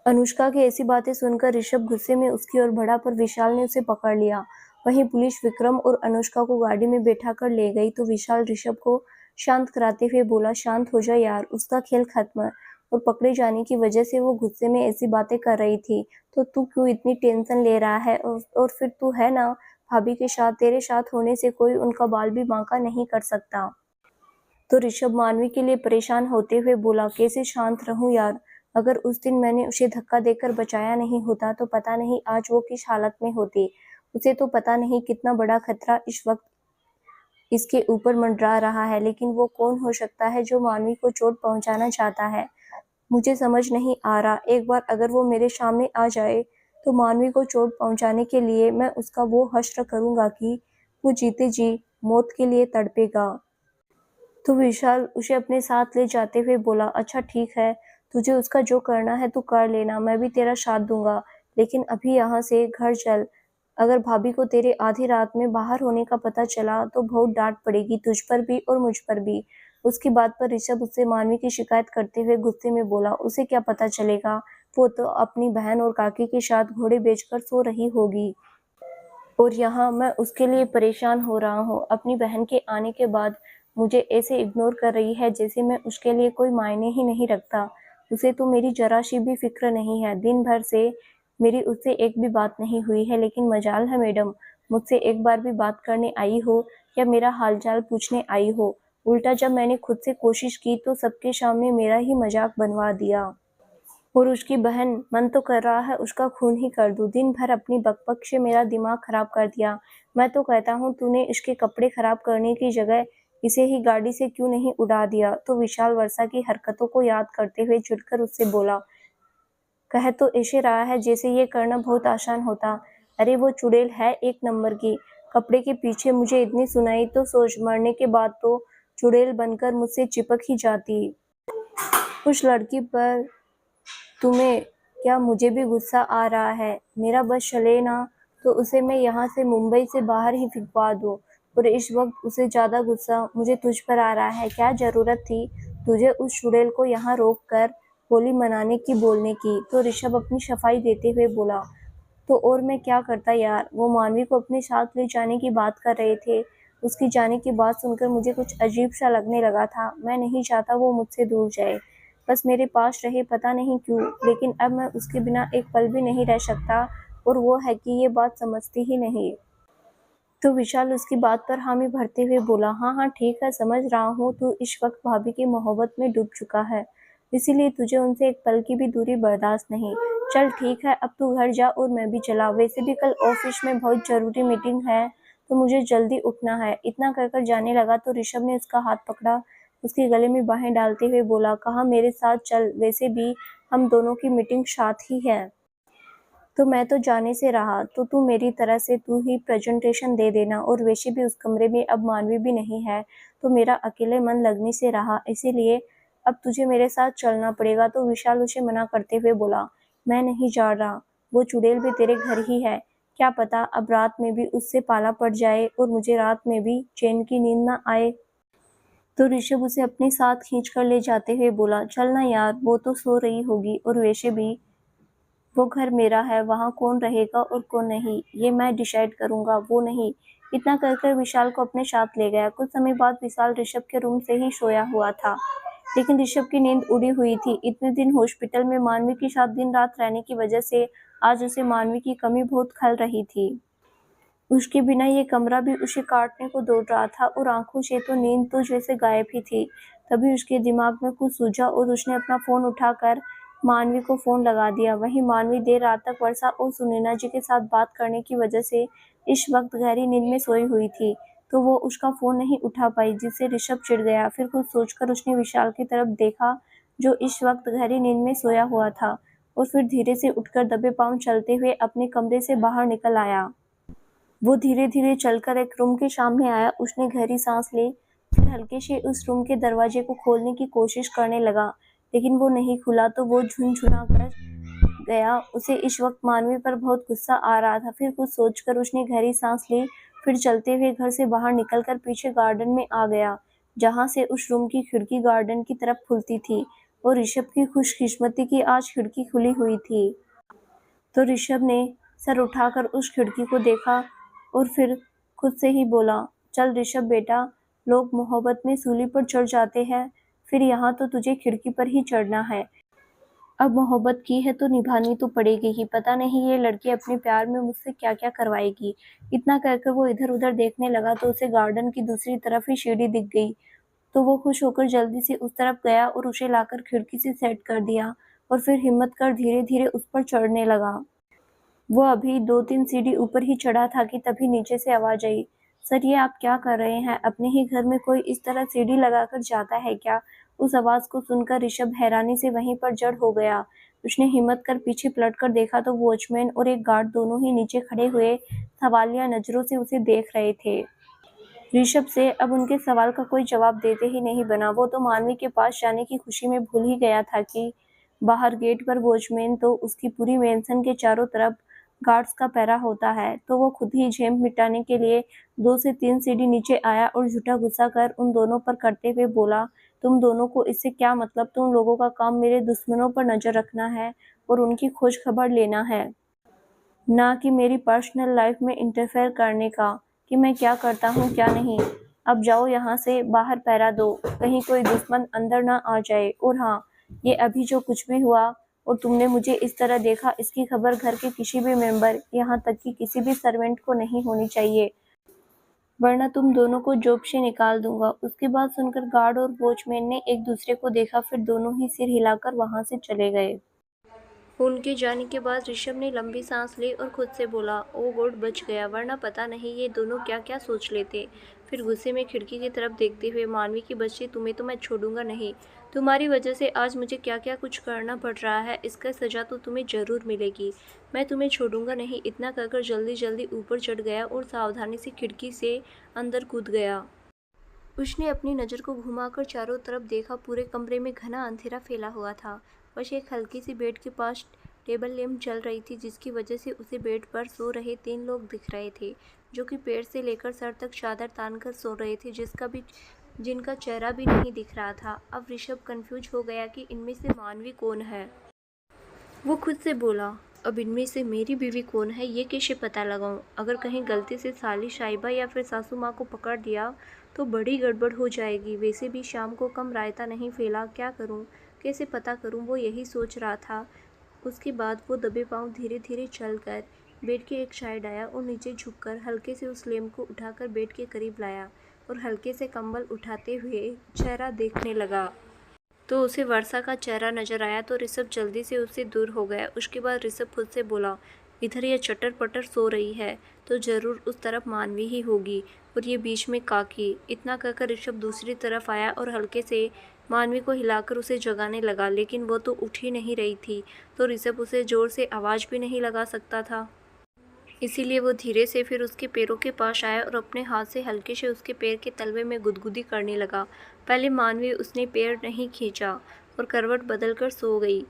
अनुष्का की ऐसी बातें सुनकर ऋषभ गुस्से में उसकी ओर बढ़ा, पर विशाल ने उसे पकड़ लिया। वहीं पुलिस विक्रम और अनुष्का को गाड़ी में बैठा कर ले गई तो विशाल ऋषभ को शांत कराते हुए बोला, शांत हो जा यार, उसका खेल खत्म, और पकड़े जाने की वजह से वो गुस्से में ऐसी बातें कर रही थी, तो तू क्यों इतनी टेंशन ले रहा है? और फिर तू है ना भाभी के साथ, तेरे साथ होने से कोई उनका बाल भी बांका नहीं कर सकता। तो ऋषभ मानवी के लिए परेशान होते हुए बोला, कैसे शांत रहूं यार, अगर उस दिन मैंने उसे धक्का देकर बचाया नहीं होता तो पता नहीं आज वो किस हालत में होती। उसे तो पता नहीं कितना बड़ा खतरा इस वक्त इसके ऊपर मंडरा रहा है, लेकिन वो कौन हो सकता है जो मानवी को चोट पहुंचाना चाहता है? मुझे समझ नहीं आ रहा। एक बार अगर वो मेरे सामने आ जाए तो मानवी को चोट पहुंचाने के लिए मैं उसका वो हश्र करूंगा कि वो जीते जी मौत के लिए तड़पेगा। तो विशाल उसे अपने साथ ले जाते हुए बोला, अच्छा ठीक है, तुझे उसका जो करना है तू कर लेना, मैं भी तेरा साथ दूंगा, लेकिन अभी यहाँ से घर चल। अगर भाभी को तेरे आधी रात में बाहर होने का पता चला तो बहुत डांट पड़ेगी तुझ पर भी और मुझ पर भी। उसकी बात पर ऋषभ उससे मानवी की शिकायत करते हुए गुस्से में बोला, उसे क्या पता चलेगा, वो तो अपनी बहन और काकी के साथ घोड़े बेचकर सो रही होगी, और यहाँ मैं उसके लिए परेशान हो रहा हूँ। अपनी बहन के आने के बाद मुझे ऐसे इग्नोर कर रही है जैसे मैं उसके लिए कोई मायने ही नहीं रखता। उसे तो मेरी जरा सी भी फिक्र नहीं है। दिन भर से मेरी उससे एक भी बात नहीं हुई है, लेकिन मजाल है मैडम, मुझसे एक बार भी बात करने आई हो या मेरा हालचाल पूछने आई हो। उल्टा जब मैंने खुद से कोशिश की तो सबके सामने मेरा ही मजाक बनवा दिया। और उसकी बहन, मन तो कर रहा है उसका खून ही कर दूं। दिन भर अपनी बकबक से मेरा दिमाग खराब कर दिया। मैं तो कहता हूँ तूने इसके कपड़े खराब करने की जगह इसे ही गाड़ी से क्यों नहीं उड़ा दिया। तो विशाल वर्षा की हरकतों को याद करते हुए चिढ़कर उससे बोला, कह तो ऐसे रहा है जैसे ये करना बहुत आसान होता। अरे वो चुड़ैल है एक नंबर की, कपड़े के पीछे मुझे इतनी सुनाई तो सोच, मरने के बाद तो चुड़ैल बनकर मुझसे चिपक ही जाती। उस लड़की पर तुम्हें क्या मुझे भी गुस्सा आ रहा है? मेरा बस चले ना तो उसे मैं यहाँ से मुंबई से बाहर ही फिंकवा दूँ, और इस वक्त उसे ज़्यादा गुस्सा मुझे तुझ पर आ रहा है। क्या ज़रूरत थी तुझे उस चुड़ैल को यहाँ रोक कर होली मनाने की, बोलने की? तो ऋषभ अपनी सफाई देते हुए बोला, तो और मैं क्या करता यार, वो मानवी को अपने साथ ले जाने की बात कर रहे थे। उसकी जाने की बात सुनकर मुझे कुछ अजीब सा लगने लगा था। मैं नहीं चाहता वो मुझसे दूर जाए, बस मेरे पास रहे, पता नहीं क्यों, लेकिन अब मैं उसके बिना एक पल भी नहीं रह सकता, और वो है कि ये बात समझती ही नहीं। तो विशाल उसकी बात पर हामी भरते हुए बोला, हाँ हाँ ठीक है, समझ रहा हूँ, तू इस वक्त भाभी की मोहब्बत में डूब चुका है, इसीलिए तुझे उनसे एक पल की भी दूरी बर्दाश्त नहीं। चल ठीक है, अब तू घर जा और मैं भी चला, वैसे भी कल ऑफिस में बहुत जरूरी मीटिंग है तो मुझे जल्दी उठना है। इतना कहकर जाने लगा तो ऋषभ ने उसका हाथ पकड़ा, उसके गले में बाहें डालते हुए बोला, कहा मेरे साथ चल, वैसे भी हम दोनों की मीटिंग साथ ही है। तो मैं तो जाने से रहा, तो तू मेरी तरह से तू ही प्रेजेंटेशन दे देना, और वैसे भी उस कमरे में अब मानवी भी नहीं है तो मेरा अकेले मन लगने से रहा, इसीलिए अब तुझे मेरे साथ चलना पड़ेगा। तो विशाल उसे मना करते हुए बोला, मैं नहीं जा रहा, वो चुड़ैल भी तेरे घर ही है, क्या पता अब रात में भी उससे पाला पड़ जाए और मुझे रात में भी चैन की नींद ना आए। तो ऋषभ उसे अपने साथ खींचकर ले जाते हुए बोला, चल ना यार, वो तो सो रही होगी, और वैसे भी वो घर मेरा है, वहाँ कौन रहेगा और कौन नहीं, ये मैं डिसाइड करूंगा, वो नहीं। इतना कहकर विशाल को अपने साथ ले गया। कुछ समय बाद विशाल ऋषभ के रूम से ही सोया हुआ था, लेकिन ऋषभ की नींद उड़ी हुई थी। इतने दिन हॉस्पिटल में मानवी के साथ दिन रात रहने की वजह से आज उसे मानवी की कमी बहुत खल रही थी। उसके बिना ये कमरा भी उसे काटने को दौड़ रहा था, और आंखों से तो नींद तो जैसे गायब ही थी। तभी उसके दिमाग में कुछ सूझा और उसने अपना फोन उठाकर मानवी को फोन लगा दिया। वहीं मानवी देर रात तक वर्षा और सुनैना जी के साथ बात करने की वजह से इस वक्त गहरी नींद में सोई हुई थी, तो वो उसका फोन नहीं उठा पाई, जिससे ऋषभ चिढ़ गया। फिर कुछ सोचकर उसने विशाल की तरफ देखा, जो इस वक्त गहरी नींद में सोया हुआ था, और फिर धीरे से उठकर दबे पांव चलते हुए अपने कमरे से बाहर निकल आया। वो धीरे-धीरे चलकर एक रूम के सामने आया। उसने गहरी सांस ली, फिर हल्के से उस रूम के दरवाजे को खोलने की कोशिश करने लगा, लेकिन वो नहीं खुला, तो वो झुनझुना कर गया। उसे इस वक्त मानवी पर बहुत गुस्सा आ रहा था। फिर कुछ सोचकर उसने गहरी सांस ली, फिर चलते हुए घर से बाहर निकलकर पीछे गार्डन में आ गया, जहाँ से उस रूम की खिड़की गार्डन की तरफ खुलती थी, और ऋषभ की खुशकिस्मती की आज खिड़की खुली हुई थी। तो ऋषभ ने सर उठाकर उस खिड़की को देखा और फिर खुद से ही बोला, चल ऋषभ बेटा, लोग मोहब्बत में सूली पर चढ़ जाते हैं, फिर यहाँ तो तुझे खिड़की पर ही चढ़ना है। अब मोहब्बत की है तो निभानी तो पड़ेगी ही। पता नहीं ये लड़की अपने प्यार में मुझसे क्या क्या करवाएगी। इतना कहकर वो इधर उधर देखने लगा, तो उसे गार्डन की दूसरी तरफ ही सीढ़ी दिख गई। तो वो खुश होकर जल्दी से उस तरफ गया और उसे लाकर खिड़की से सेट कर दिया, और फिर हिम्मत कर धीरे धीरे उस पर चढ़ने लगा। वो अभी 2-3 सीढ़ी ऊपर ही चढ़ा था कि तभी नीचे से आवाज आई, सर ये आप क्या कर रहे हैं? अपने ही घर में कोई इस तरह सीढ़ी लगाकर जाता है क्या? उस आवाज को सुनकर ऋषभ हैरानी से वहीं पर जड़ हो गया। उसने हिम्मत कर पीछे पलटकर देखा, तो वॉचमैन और एक गार्ड दोनों ही नीचे खड़े हुए सवालिया नजरों से उसे देख रहे थे। ऋषभ से अब उनके सवाल का कोई जवाब देते ही नहीं बना। वो तो मानवी के पास जाने की खुशी में भूल ही गया था कि बाहर गेट पर वॉचमैन तो उसकी पूरी मेंशन के चारों तरफ गार्ड्स का पहरा होता है। तो वो खुद ही झेम मिटाने के लिए 2 से 3 सीढ़ी नीचे आया और झूठा गुस्सा कर उन दोनों पर करते हुए बोला, तुम दोनों को इससे क्या मतलब? तुम लोगों का काम मेरे दुश्मनों पर नजर रखना है और उनकी खोज खबर लेना है, ना कि मेरी पर्सनल लाइफ में इंटरफेयर करने का, कि मैं क्या करता हूँ क्या नहीं। अब जाओ यहाँ से, बाहर पहरा दो, कहीं कोई दुश्मन अंदर ना आ जाए। और हाँ, ये अभी जो कुछ भी हुआ और तुमने मुझे इस तरह देखा, इसकी खबर घर के किसी भी मेंबर, यहाँ तक कि किसी भी सर्वेंट को नहीं होनी चाहिए, वरना तुम दोनों को जॉब से निकाल दूंगा। उसकी बात सुनकर गार्ड और वॉचमैन ने एक दूसरे को देखा, फिर दोनों ही सिर हिलाकर वहां से चले गए। उनके जाने के बाद ऋषभ ने लंबी सांस ली और खुद से बोला, ओ गॉड, बच गया, वरना पता नहीं ये दोनों क्या क्या सोच लेते। फिर गुस्से में खिड़की की तरफ देखते हुए, मानवी की बच्ची, तुम्हें तो मैं छोड़ूंगा नहीं। तुम्हारी वजह से आज मुझे क्या क्या कुछ करना पड़ रहा है, इसका सजा तो तुम्हें जरूर मिलेगी। मैं तुम्हें छोड़ूंगा नहीं। इतना कहकर जल्दी जल्दी ऊपर चढ़ गया और सावधानी से खिड़की से अंदर कूद गया। उसने अपनी नज़र को घुमाकर चारों तरफ देखा। पूरे कमरे में घना अंधेरा फैला हुआ था। बस एक हल्की सी बेड के पास टेबल लैंप जल रही थी, जिसकी वजह से उसे बेड पर सो रहे 3 लोग दिख रहे थे, जो कि पैर से लेकर सर तक चादर तानकर सो रहे थे, जिनका चेहरा भी नहीं दिख रहा था। अब ऋषभ कंफ्यूज हो गया कि इनमें से मानवी कौन है। वो खुद से बोला, अब इनमें से मेरी बीवी कौन है ये कैसे पता लगाऊं? अगर कहीं गलती से साली साहिबा या फिर सासू माँ को पकड़ दिया तो बड़ी गड़बड़ हो जाएगी। वैसे भी शाम को कम रायता नहीं फैला, क्या करूं, कैसे पता करूं? वो यही सोच रहा था। उसके बाद वो दबे पांव धीरे धीरे चलकर बेड के एक साइड आया और नीचे झुककर हल्के से उस लैंप को उठाकर बेड के करीब लाया और हल्के से कंबल उठाते हुए चेहरा देखने लगा। तो उसे वर्षा का चेहरा नजर आया, तो ऋषभ जल्दी से उससे दूर हो गया। उसके बाद ऋषभ खुद से बोला, इधर ये चटर पटर सो रही है तो जरूर उस तरफ मानवी ही होगी, और ये बीच में काकी। इतना कहकर ऋषभ दूसरी तरफ आया और हल्के से मानवी को हिलाकर उसे जगाने लगा, लेकिन वो तो उठ ही नहीं रही थी, तो ऋषभ उसे जोर से आवाज भी नहीं लगा सकता था। इसीलिए वो धीरे से फिर उसके पैरों के पास आया और अपने हाथ से हल्के से उसके पैर के तलवे में गुदगुदी करने लगा। पहले मानवी उसने पैर नहीं खींचा और करवट बदलकर सो गई,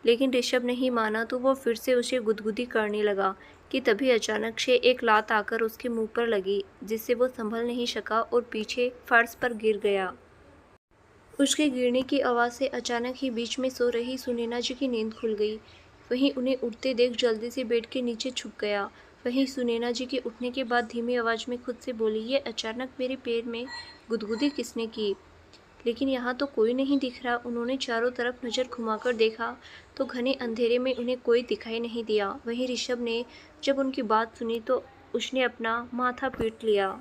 लेकिन ऋषभ नहीं माना, तो वो फिर से उसे गुदगुदी करने लगा। कि तभी अचानक से एक लात आकर उसके मुंह पर लगी, जिससे वो संभल नहीं सका और पीछे फर्श पर गिर गया। उसके गिरने की आवाज़ से अचानक ही बीच में सो रही सुनैना जी की नींद खुल गई। वहीं उन्हें उठते देख जल्दी से बेड के नीचे छुप गया। वहीं सुनैना जी के उठने के बाद धीमी आवाज़ में खुद से बोली, ये अचानक मेरे पैर में गुदगुदी किसने की? लेकिन यहाँ तो कोई नहीं दिख रहा। उन्होंने चारों तरफ नज़र घुमाकर देखा तो घने अंधेरे में उन्हें कोई दिखाई नहीं दिया। वहीं ऋषभ ने जब उनकी बात सुनी तो उसने अपना माथा पीट लिया।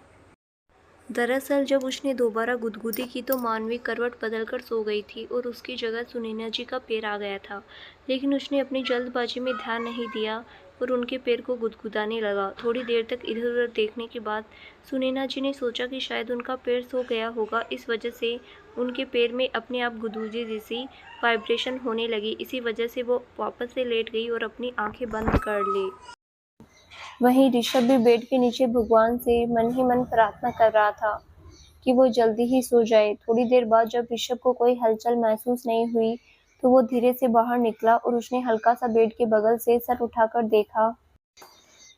दरअसल जब उसने दोबारा गुदगुदी की तो मानवी करवट बदलकर सो गई थी और उसकी जगह सुनैना जी का पैर आ गया था। लेकिन उसने अपनी जल्दबाजी में ध्यान नहीं दिया और उनके पैर को गुदगुदाने लगा। थोड़ी देर तक इधर-उधर देखने के बाद सुनैना जी ने सोचा कि शायद उनका पैर सो गया होगा, इस वजह से उनके पैर में अपने आप गुदगुदी जैसी वाइब्रेशन होने लगी। इसी वजह से वो वापस से लेट गई और अपनी आंखें बंद कर ली। वहीं ऋषभ भी बेड के नीचे भगवान से मन ही मन प्रार्थना कर रहा था कि वो जल्दी ही सो जाए। थोड़ी देर बाद जब ऋषभ को कोई हलचल महसूस नहीं हुई तो वो धीरे से बाहर निकला और उसने हल्का सा बेड के बगल से सर उठाकर देखा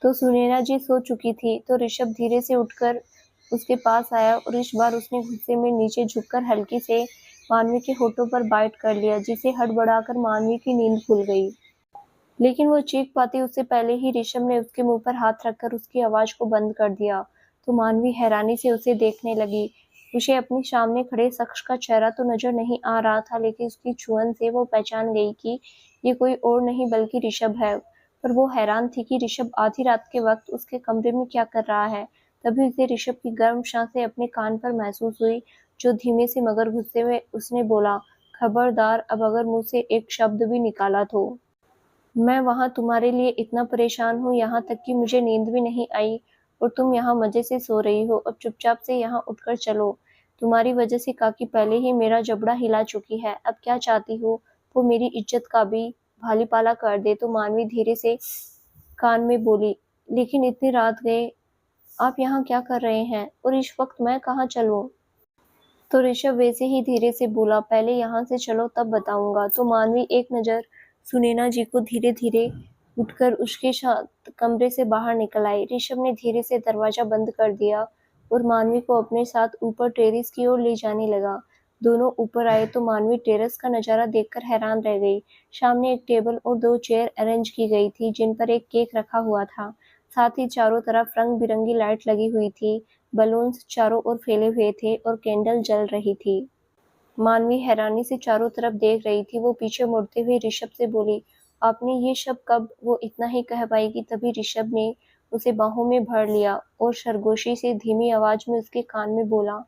तो सुनैना जी सो चुकी थी। तो ऋषभ धीरे से उठकर उसके पास आया और इस बार उसने गुस्से में नीचे झुककर हल्के से मानवी के होठों पर बाइट कर लिया, जिसे हड़बड़ाकर मानवी की नींद खुल गई। लेकिन वो चीख पाती उससे पहले ही ऋषभ ने उसके मुंह पर हाथ रखकर उसकी आवाज को बंद कर दिया। तो मानवी हैरानी से उसे देखने लगी। उसे अपने सामने खड़े शख्स का चेहरा तो नजर नहीं आ रहा था, लेकिन उसकी छुअन से वो पहचान गई कि ये कोई और नहीं बल्कि ऋषभ है। पर वो हैरान थी कि ऋषभ आधी रात के वक्त उसके कमरे में क्या कर रहा है। तभी उसे ऋषभ की गर्म सांसें अपने कान पर महसूस हुई, जो धीमे से मगर गुस्से में उसने बोला, खबरदार अब अगर मुंह से एक शब्द भी निकाला तो मैं वहाँ तुम्हारे लिए इतना परेशान हूँ, यहाँ तक कि मुझे नींद भी नहीं आई और तुम यहाँ मजे से सो रही हो। अब चुपचाप से यहाँ उठकर चलो। तुम्हारी वजह से काकी पहले ही मेरा जबड़ा हिला चुकी है। अब क्या चाहती हो वो मेरी इज्जत का भी भालीपाला कर दे। तो मानवी धीरे से कान में बोली, लेकिन इतनी रात गए आप यहाँ क्या कर रहे हैं और इस वक्त मैं कहाँ चलूँ? तो ऋषभ वैसे ही धीरे से बोला, पहले यहाँ से चलो तब बताऊंगा। तो मानवी एक नज़र सुनैना जी को धीरे धीरे उठकर उसके साथ कमरे से बाहर निकल आई। ऋषभ ने धीरे से दरवाजा बंद कर दिया और मानवी को अपने साथ ऊपर टेरेस की ओर ले जाने लगा। दोनों ऊपर आए तो मानवी टेरेस का नज़ारा देखकर हैरान रह गई। सामने एक टेबल और 2 चेयर अरेंज की गई थी, जिन पर एक केक रखा हुआ था। साथ ही चारों तरफ रंग बिरंगी लाइट लगी हुई थी। बलून्स चारों ओर फैले हुए थे और कैंडल जल रही थी। मानवी हैरानी से चारों तरफ देख रही थी। वो पीछे मुड़ते हुए ऋषभ से बोली, आपने ये सब कब? वो इतना ही कह पाई कि तभी ऋषभ ने उसे बाहों में भर लिया और सरगोशी से धीमी आवाज में उसके कान में बोला,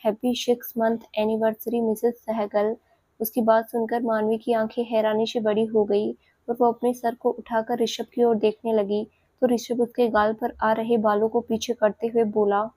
happy 6 month anniversary Mrs Sehgal. उसकी बात सुनकर मानवी की आंखें हैरानी से बड़ी हो गई और वो अपने सर को उठाकर ऋषभ की ओर देखने लगी। तो ऋषभ उसके गाल पर आ रहे बालों को पीछे करते हुए बोला,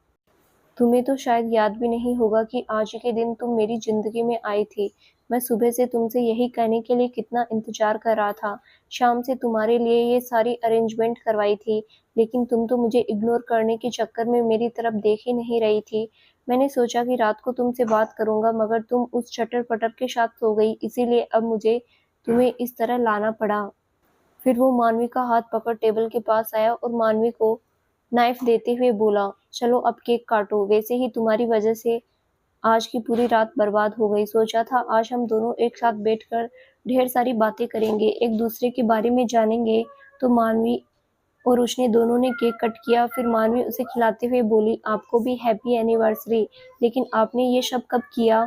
तुम्हें तो शायद याद भी नहीं होगा कि आज के दिन तुम मेरी जिंदगी में आई थी। मैं सुबह से तुमसे यही कहने के लिए कितना इंतजार कर रहा था। शाम से तुम्हारे लिए ये सारी अरेंजमेंट करवाई थी, लेकिन तुम तो मुझे इग्नोर करने के चक्कर में मेरी तरफ देख ही नहीं रही थी। मैंने सोचा कि रात को तुमसे बात करूंगा, मगर तुम उस चटर-पटर के साथ सो गई, इसीलिए अब मुझे तुम्हें इस तरह लाना पड़ा। फिर वो मानवी का हाथ पकड़ टेबल के पास आया और मानवी को नाइफ देते हुए बोला, चलो अब केक काटो। वैसे ही तुम्हारी वजह से आज की पूरी रात बर्बाद हो गई। सोचा था आज हम दोनों एक साथ बैठकर ढेर सारी बातें करेंगे, एक दूसरे के बारे में जानेंगे। तो मानवी और उसने दोनों ने केक कट किया। फिर मानवी उसे खिलाते हुए बोली, आपको भी हैप्पी एनिवर्सरी। लेकिन आपने ये सब कब किया?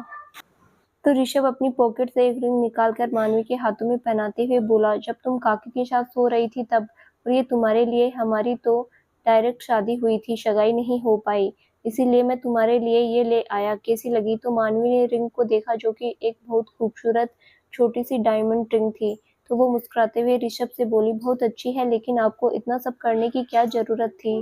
तो ऋषभ अपनी पॉकेट से एक रिंग निकालकर मानवी के हाथों में पहनाते हुए बोला, जब तुम काकी के साथ सो रही थी तब। और ये तुम्हारे लिए। हमारी तो डायरेक्ट शादी हुई थी, सगाई नहीं हो पाई, इसीलिए मैं तुम्हारे लिए ये ले आया। कैसी लगी? तो मानवी ने रिंग को देखा, जो कि एक बहुत खूबसूरत छोटी सी डायमंड रिंग थी। तो वो मुस्कुराते हुए ऋषभ से बोली, बहुत अच्छी है, लेकिन आपको इतना सब करने की क्या जरूरत थी?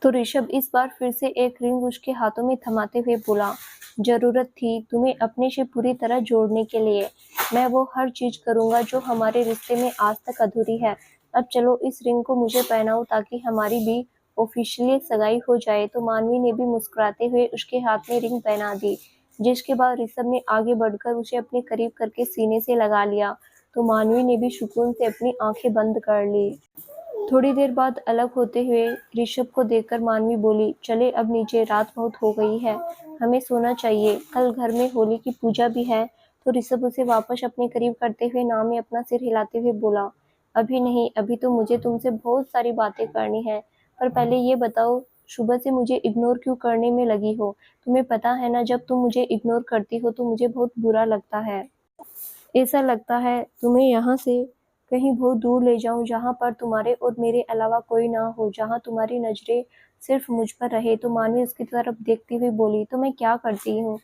तो ऋषभ इस बार फिर से एक रिंग उसके हाथों में थमाते हुए बोला, जरूरत थी तुम्हें अपने से पूरी तरह जोड़ने के लिए। मैं वो हर चीज करूंगा जो हमारे रिश्ते में आज तक अधूरी है। अब चलो इस रिंग को मुझे पहनाओ ताकि हमारी भी ऑफिशियली सगाई हो जाए। तो मानवी ने भी मुस्कुराते हुए उसके हाथ में रिंग पहना दी, जिसके बाद ऋषभ ने आगे बढ़कर उसे अपने करीब करके सीने से लगा लिया। तो मानवी ने भी सुकून से अपनी आंखें बंद कर ली। थोड़ी देर बाद अलग होते हुए ऋषभ को देखकर मानवी बोली, चले अब नीचे, रात बहुत हो गई है, हमें सोना चाहिए, कल घर में होली की पूजा भी है। तो ऋषभ उसे वापस अपने करीब करते हुए नाव में अपना सिर हिलाते हुए बोला, अभी नहीं, अभी तो मुझे तुमसे बहुत सारी बातें करनी है, पर पहले ये बताओ, सुबह से मुझे इग्नोर क्यों करने में लगी हो? तुम्हें पता है ना, जब तुम मुझे इग्नोर करती हो तो मुझे बहुत बुरा लगता है। ऐसा लगता है तुम्हें यहाँ से कहीं बहुत दूर ले जाऊं, जहाँ पर तुम्हारे और मेरे अलावा कोई ना हो, जहाँ तुम्हारी नजरें सिर्फ मुझ पर रहे। तो मानवी उसकी तरफ देखती हुई बोली, तो मैं क्या करती हूँ?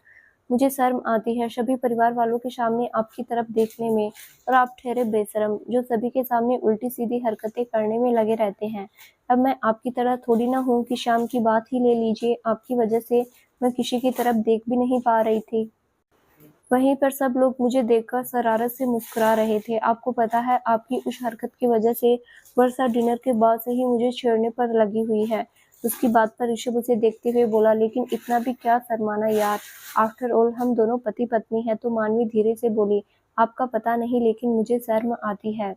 मुझे शर्म आती है सभी परिवार वालों के सामने आपकी तरफ देखने में, और आप ठहरे बेशरम जो सभी के सामने उल्टी सीधी हरकतें करने में लगे रहते हैं। अब मैं आपकी तरह थोड़ी ना हूँ कि शाम की बात ही ले लीजिए, आपकी वजह से मैं किसी की तरफ देख भी नहीं पा रही थी। वहीं पर सब लोग मुझे देखकर शरारत से मुस्कुरा रहे थे। आपको पता है, आपकी उस हरकत की वजह से वर्षा डिनर के बाद से ही मुझे छेड़ने पर लगी हुई है। उसकी बात पर ऋषभ उसे देखते हुए बोला, लेकिन इतना भी क्या शर्माना यार, आफ्टर ऑल हम दोनों पति पत्नी हैं। तो मानवी धीरे से बोली, आपका पता नहीं, लेकिन मुझे शर्म आती है।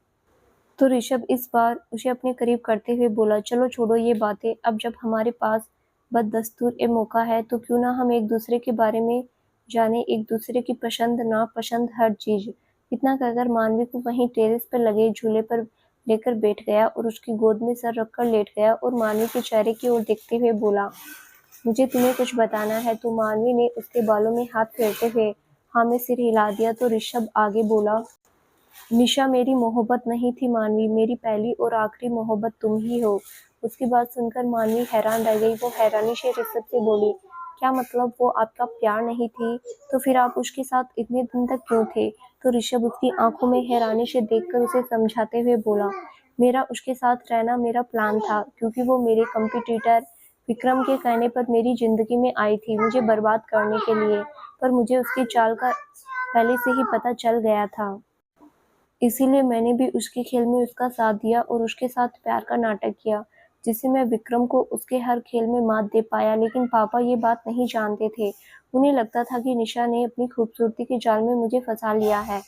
तो ऋषभ इस बार उसे अपने करीब करते हुए बोला, चलो छोड़ो ये बातें, अब जब हमारे पास बददस्तूर ए मौका है तो क्यों ना हम एक दूसरे के बारे में जाने, एक दूसरे की पसंद नापसंद हर चीज। इतना कहकर मानवी को वहीं टेरेस पर लगे झूले पर लेकर बैठ गया और उसकी गोद में सर रखकर लेट गया और मानवी के चेहरे की ओर देखते हुए बोला, मुझे तुम्हें कुछ बताना है। तो मानवी ने उसके बालों में हाथ फेरते हुए हाँ में सिर हिला दिया। तो ऋषभ आगे बोला, निशा मेरी मोहब्बत नहीं थी मानवी, मेरी पहली और आखिरी मोहब्बत तुम ही हो। उसकी बात सुनकर मानवी हैरान रह गई। वो हैरानी से ऋषभ से बोली, क्या मतलब, वो आपका प्यार नहीं थी? तो फिर आप उसके साथ इतने दिन तक क्यों थे? तो ऋषभ उसकी आंखों में हैरानी से देखकर उसे समझाते हुए बोला, मेरा उसके साथ रहना मेरा प्लान था, क्योंकि वो मेरे कंपटीटर विक्रम के कहने पर मेरी जिंदगी में आई थी मुझे बर्बाद करने के लिए। पर मुझे उसकी चाल का पहले से ही पता चल गया था, इसीलिए मैंने भी उसके खेल में उसका साथ दिया और उसके साथ प्यार का नाटक किया, जिससे मैं विक्रम को उसके हर खेल में मात दे पाया। लेकिन पापा ये बात नहीं जानते थे। उन्हें लगता था कि निशा ने अपनी खूबसूरती के जाल में मुझे फंसा लिया है।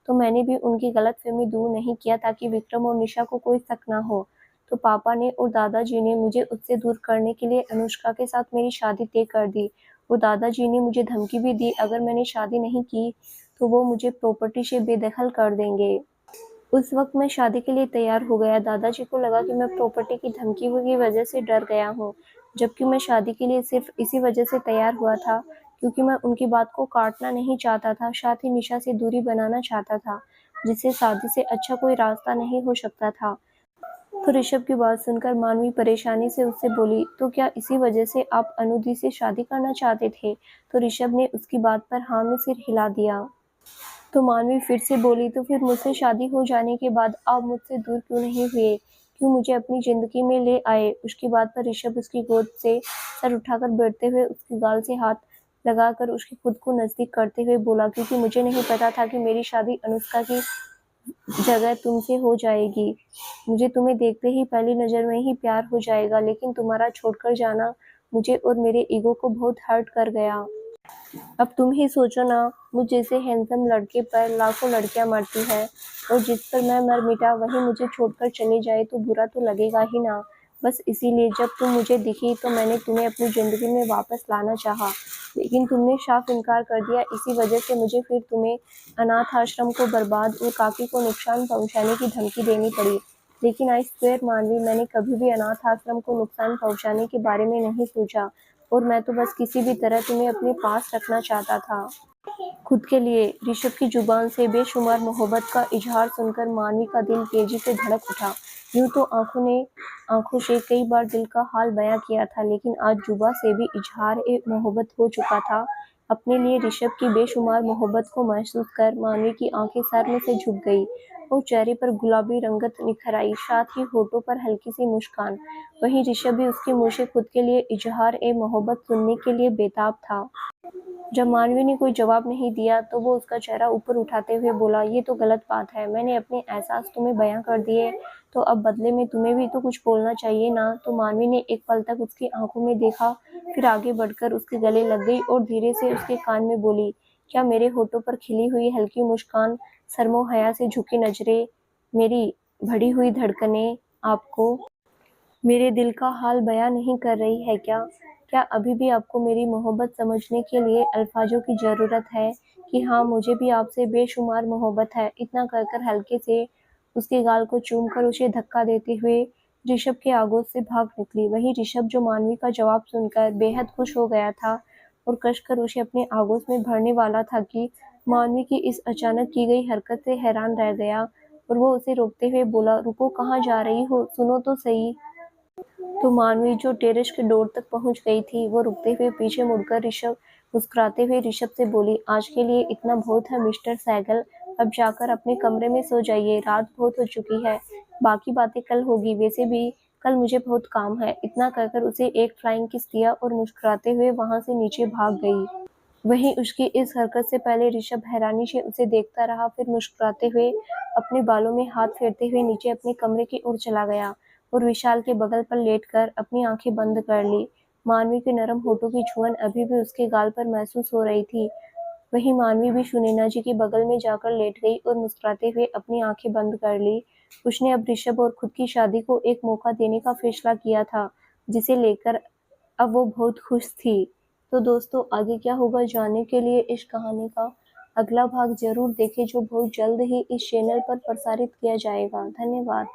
तो मैंने भी उनकी गलतफहमी दूर नहीं किया ताकि विक्रम और निशा को कोई शक ना हो। तो पापा ने और दादाजी ने मुझे उससे दूर करने के लिए अनुष्का के साथ मेरी शादी तय कर दी। और दादाजी ने मुझे धमकी भी दी, अगर मैंने शादी नहीं की तो वो मुझे प्रॉपर्टी से बेदखल कर देंगे। उस वक्त मैं शादी के लिए तैयार हो गया। दादाजी को लगा कि मैं प्रॉपर्टी की धमकी की वजह से डर गया हूँ, जबकि मैं शादी के लिए सिर्फ इसी वजह से तैयार हुआ था क्योंकि मैं उनकी बात को काटना नहीं चाहता था, साथ ही निशा से दूरी बनाना चाहता था, जिससे शादी से अच्छा कोई रास्ता नहीं हो सकता था। तो ऋषभ की बात सुनकर मानवी परेशानी से उससे बोली, तो क्या इसी वजह से आप अनुदी से शादी करना चाहते थे? तो ऋषभ ने उसकी बात पर हाँ में सिर हिला दिया। तो मानवी फिर से बोली, तो फिर मुझसे शादी हो जाने के बाद आप मुझसे दूर क्यों नहीं हुए, क्यों मुझे अपनी जिंदगी में ले आए? उसकी बात पर ऋषभ उसकी गोद से सर उठाकर बैठते हुए उसके गाल से हाथ लगाकर उसकी खुद को नजदीक करते हुए बोला, क्योंकि मुझे नहीं पता था कि मेरी शादी अनुष्का की जगह तुमसे हो जाएगी। मुझे तुम्हें देखते ही पहली नजर में ही प्यार हो जाएगा, लेकिन तुम्हारा छोड़कर जाना मुझे और मेरे ईगो को बहुत हर्ट कर गया। अब तुम ही सोचो ना, मुझ जैसे हैंडसम लड़के पर लाखों लड़कियां मरती हैं, और जिस पर मैं मर मिटा वही मुझे छोड़कर चले जाए तो बुरा तो लगेगा ही ना। बस इसीलिए जब तुम मुझे दिखी तो मैंने तुम्हें अपनी जिंदगी में वापस लाना चाहा, लेकिन तुमने साफ इनकार कर दिया। इसी वजह से मुझे फिर तुम्हें अनाथ आश्रम को बर्बाद और काकी को नुकसान पहुंचाने की धमकी देनी पड़ी। लेकिन आई स्वेयर मानवी, मैंने कभी भी अनाथ आश्रम को नुकसान पहुंचाने के बारे में नहीं सोचा, और मैं तो बस किसी भी तरह तुम्हें अपने पास रखना चाहता था, खुद के लिए। ऋषभ की जुबान से बेशुमार मोहब्बत का इजहार सुनकर मानवी का दिल तेजी से धड़क उठा। यूं तो आंखों से कई बार दिल का हाल बयां किया था, लेकिन आज जुबां से भी इजहार ए मोहब्बत हो चुका था। अपने लिए ऋषभ की बेशुमार मोहब्बत को महसूस कर मानवी की आंखें शर्म से झुक गई और चेहरे पर गुलाबी रंगत निखर आई, साथ ही होठों पर हल्की सी मुस्कान। वहीं ऋषभ भी उसके मुंह से खुद के लिए इजहार ए मोहब्बत सुनने के लिए बेताब था। जब मानवी ने कोई जवाब नहीं दिया तो वो उसका चेहरा ऊपर उठाते हुए बोला, ये तो गलत बात है, मैंने अपने एहसास तुम्हें बयां कर दिए, तो अब बदले में तुम्हें भी तो कुछ बोलना चाहिए ना। तो मानवी ने एक पल तक उसकी आंखों में देखा, फिर आगे बढ़कर उसके गले लग गई और धीरे से उसके कान में बोली, क्या मेरे होठों पर खिली हुई हल्की मुस्कान, शर्मो हया से झुकी नजरें, मेरी बढ़ी हुई धड़कनें, आपको मेरे दिल का हाल बयां नहीं कर रही है क्या? क्या अभी भी आपको मेरी मोहब्बत समझने के लिए अल्फाजों की ज़रूरत है कि हाँ, मुझे भी आपसे बेशुमार मोहब्बत है। इतना कहकर हल्के से उसके गाल को चूमकर उसे धक्का देते हुए ऋषभ के आगोश से भाग निकली। वहीं ऋषभ, जो मानवी का जवाब सुनकर बेहद खुश हो गया था और कसकर उसे अपने आगोश में भरने वाला था कि मानवी की इस अचानक की गई हरकत से हैरान रह गया और वो उसे रोकते हुए बोला, रुको, कहाँ जा रही हो? सुनो तो सही। तो मानवी, जो टेरेस के डोर तक पहुंच गई थी, वो रुकते हुए पीछे मुड़कर मुस्कुराते हुए ऋषभ से बोली, आज के लिए इतना बहुत है मिस्टर सहगल। अब जाकर अपने कमरे में सो जाइए, रात बहुत हो चुकी है। बाकी बातें कल होगी, वैसे भी कल मुझे बहुत काम है। इतना कहकर उसे एक फ्लाइंग किस दिया और मुस्कुराते हुए वहां से नीचे भाग गई। वहीं उसकी इस हरकत से पहले ऋषभ हैरानी से उसे देखता रहा, फिर मुस्कुराते हुए अपने बालों में हाथ फेरते हुए नीचे अपने कमरे की ओर चला गया और विशाल के बगल पर लेटकर अपनी आंखें बंद कर ली। मानवी के नरम होठों की छुअन अभी भी उसके गाल पर महसूस हो रही थी। वहीं मानवी भी सुनैना जी के बगल में जाकर लेट गई और मुस्कुराते हुए अपनी आंखें बंद कर ली। उसने अब ऋषभ और खुद की शादी को एक मौका देने का फैसला किया था, जिसे लेकर अब वो बहुत खुश थी। तो दोस्तों, आगे क्या होगा जानने के लिए इस कहानी का अगला भाग ज़रूर देखें, जो बहुत जल्द ही इस चैनल पर प्रसारित किया जाएगा। धन्यवाद।